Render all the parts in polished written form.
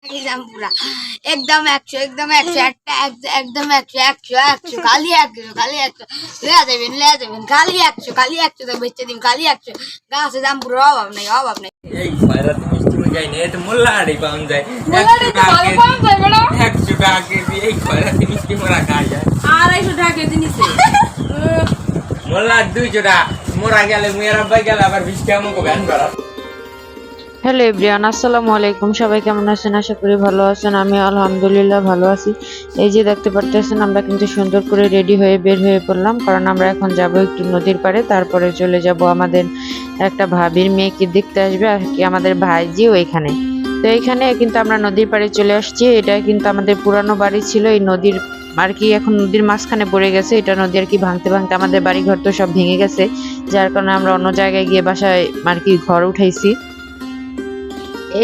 পুরা একদম 100 একদম 100 একটা একদম 100 100 100 খালি 100 খালি 100 লে যাবেন খালি 100 তো বেচে দিন খালি 100 গাছে দাম পুরো অভাব নাই এই ভাইরা তো মিষ্টি যাই না এটা মোল্লাড়ি পাউন যায় 100 টাকা কেজি এই ভাইরা মিষ্টি মোরা খাই যায় 250 টাকা কেজি নিছে মোল্লা 200 টাকা মোরা গেলে মুয়ের আব্বাই গেলে আবার 20 টাকা আমাকে ব্যান করা। হ্যালো এভরিওয়ান, আসসালামু আলাইকুম। সবাই কেমন আছেন? আশা করি ভালো আছেন। আমি আলহামদুলিল্লাহ ভালো আছি। এই যে দেখতে পারতেছেন আমরা কিন্তু সুন্দর করে রেডি হয়ে বের হয়ে পড়লাম, কারণ আমরা এখন যাব একটু নদীর পাড়ে, তারপরে চলে যাব আমাদের একটা ভাবির মেয়েকে দেখতে আসবে আর কি, আমাদের ভাইজি ওইখানে। তো এইখানে কিন্তু আমরা নদীর পাড়ে চলে আসছি। এটা কিন্তু আমাদের পুরানো বাড়ি ছিল, এই নদীর আর কি এখন নদীর মাঝখানে পড়ে গেছে। এটা নদী আর কি ভাঙতে ভাঙতে আমাদের বাড়ি ঘর তো সব ভেঙে গেছে, যার কারণে আমরা অন্য জায়গায় গিয়ে বাসায় আর কি ঘর উঠাইছি।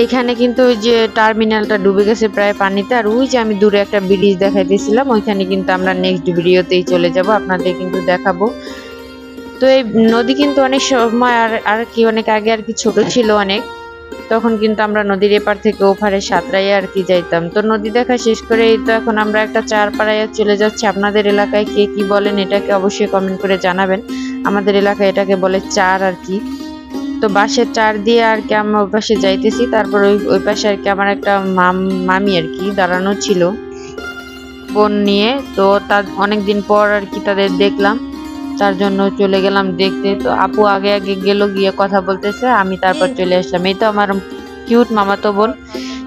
এইখানে কিন্তু ওই যে টার্মিনালটা ডুবে গেছে প্রায় পানিতে, আর ওই যে আমি দূরে একটা ব্রিজ দেখাইতেছিলাম, ওইখানে কিন্তু আমরা নেক্সট ভিডিওতেই চলে যাব, আপনাদের কিন্তু দেখাবো। তো এই নদী কিন্তু অনেক সময় আর কি অনেক আগে আর কি ছোট ছিল অনেক, তখন কিন্তু আমরা নদীর এপার থেকে ওপারে সাঁতরাইয়া আর কি যাইতাম। তো নদী দেখা শেষ করে এই তো এখন আমরা একটা চার পাড়াইয়া চলে যাচ্ছি। আপনাদের এলাকায় কে কি বলেন এটাকে অবশ্যই কমেন্ট করে জানাবেন। আমাদের এলাকায় এটাকে বলে চার আর কি। তো বাঁশের চার দিয়ে আর কি আমরা ওই পাশে যাইতেছি, তারপর ওই পাশে আর কি আমার একটা মামি আর কি দাঁড়ানো ছিল বোন নিয়ে। তো তার অনেকদিন পর আর কি তাদের দেখলাম, তার জন্য চলে গেলাম দেখতে। তো আপু আগে আগে গেল, গিয়ে কথা বলতেছে, আমি তারপর চলে আসলাম। এই তো আমার কিউট মামাতো বোন,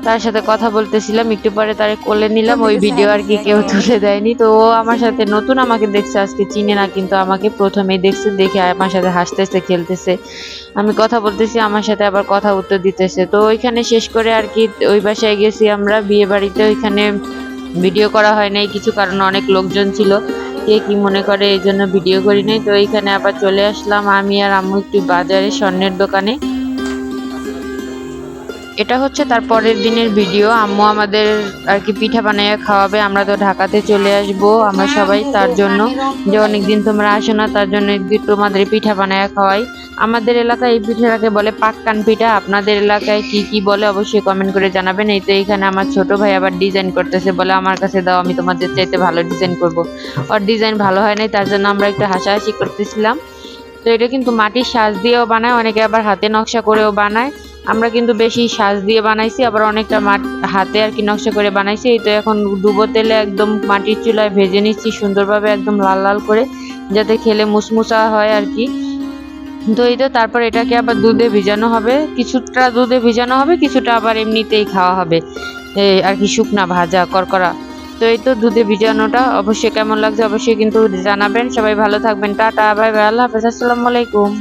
তার সাথে কথা বলতেছিলাম, একটু পরে তারে কোলে নিলাম। ওই ভিডিও আর কি কেউ তুলে দেয়নি। তো ও আমার সাথে নতুন আমাকে দেখছে, আজকে চিনে না, কিন্তু আমাকে প্রথমেই দেখছে, দেখে আমার সাথে হাসতেছে খেলতেছে, আমি কথা বলতেছি আমার সাথে আবার কথা উত্তর দিতেছে। তো ওইখানে শেষ করে আর কি ওই বাসায় গেছি আমরা বিয়ে বাড়িতে। ওইখানে ভিডিও করা হয় নাই কিছু কারণে, অনেক লোকজন ছিল, কে কি মনে করে এই জন্য ভিডিও করি নাই। তো এইখানে আবার চলে আসলাম আমি আর আম্মু একটু বাজারে স্বর্ণের দোকানে। এটা হচ্ছে তার পরের দিনের ভিডিও। আম্মু আমাদের আর কি পিঠা বানাইয়া খাওয়াবে, আমরা তো ঢাকাতে চলে আসব আমরা সবাই, তার জন্য যে অনেকদিন তোমরা আসো না, তার জন্য তোমাদের পিঠা বানাইয়া খাওয়াই। আমাদের এলাকায় এই পিঠাটাকে বলে পাক্কান পিঠা, আপনাদের এলাকায় কি কি বলে অবশ্যই কমেন্ট করে জানাবেন। এই তো এইখানে আমার ছোট ভাই আবার ডিজাইন করতেছে, বলে আমার কাছে দাও, আমি তোমাদের চাইতে ভালো ডিজাইন করব। ওর ডিজাইন ভালো হয় নাই, তার জন্য আমরা একটু হাসাহাসি করতেছিলাম। তো এটা কিন্তু মাটির সাজ দিয়েও বানায়, অনেকে আবার হাতে নকশা করেও বানায়। আমরা কিন্তু বেশি সাজ দিয়ে বানাইছি, আবার অনেকটা হাতে আর কি নকশা করে বানাইছি। এই তো এখন ডুবো তেলে একদম মাটির চুলায় ভেজে নিচ্ছি সুন্দরভাবে, একদম লাল লাল করে, যাতে খেলে মুসমুসা হয় আর কি। তো এই তো তারপর এটাকে আবার দুধে ভিজানো হবে, কিছুটা দুধে ভিজানো হবে, কিছুটা আবার এমনিতেই খাওয়া হবে এই আর কি, শুকনা ভাজা করকরা। তো এই তো দুধে ভিজানোটা অবশ্যই কেমন লাগছে অবশ্যই কিন্তু জানাবেন। সবাই ভালো থাকবেন, টাটা বাই বাই, আল্লাহ হাফেজ, আসসালামু আলাইকুম।